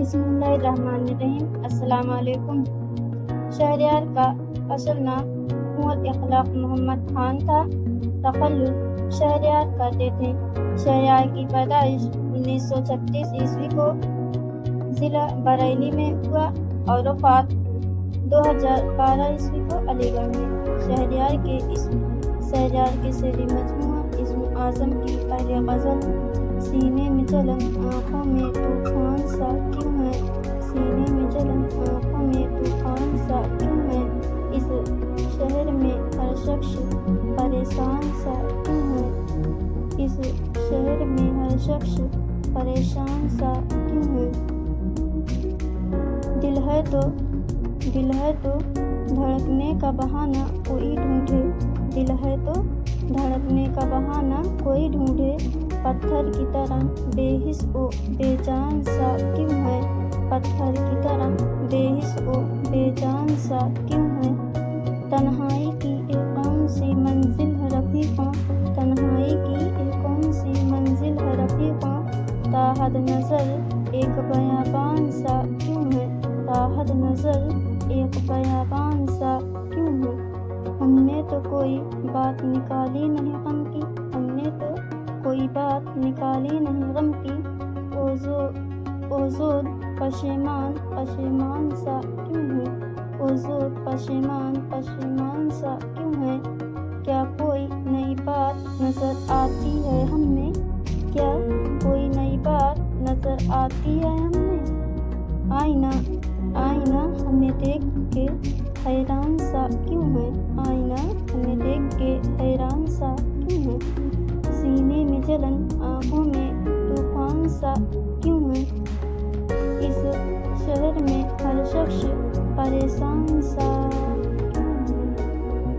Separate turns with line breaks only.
बिस्मिल्लाहिर्रहमानिर्रहीम। अस्सलाम वालेकुम। शहरयार का असल नाम कुंवर इखलाक मोहम्मद खान था। तखल्लुद शहरयार करते थे। शहरयार की पैदाइश 1936 ईस्वी को ज़िला बरेली में हुआ और वफ़ात 2012 ईस्वी को अलीगढ़ में। शहरयार के शेरी मजमूआ इस्म आज़म की पहली गज़ल सीने में जलन आँखों में तूफ़ान सा क्यों है, सीने में जलन आँखों में तूफ़ान सा क्यों है, इस शहर में हर शख्स परेशान सा क्यों है, इस शहर में हर शख्स परेशान सा क्यों है। दिल है तो धड़कने का बहाना कोई ढूंढे, दिल है तो धड़कने का बहाना कोई ढूंढे, पत्थर की तरह बेहिस ओ बेजान सा क्यों है, पत्थर की तरह बेहिस ओ बेजान सा क्यों है। तन्हाई की एक कौन सी मंजिल है रफ़ीक़ों, तन्हाई की एक कौन सी मंजिल है रफ़ीक़ों, ताहद नज़र एक बयाबान सा क्यों है, ताहद नज़र एक बयाबान सा क्यों है। हमने तो कोई बात निकाली नहीं गम की, हमने तो कोई बात निकाली नहीं गम की, ओज़ोद पशेमान सा क्यों है, ओज़ोद पशेमान सा क्यों है। क्या कोई नई बात नज़र आती है हमें, क्या कोई नई बात नज़र आती है हमें। आईना हमें देख के हैरान सा क्यों है, आईना हमें देख के हैरान सा क्यों है, सीने में जलन आँखों में तूफ़ान सा क्यों है, इस शहर में हर शख्स परेशान सा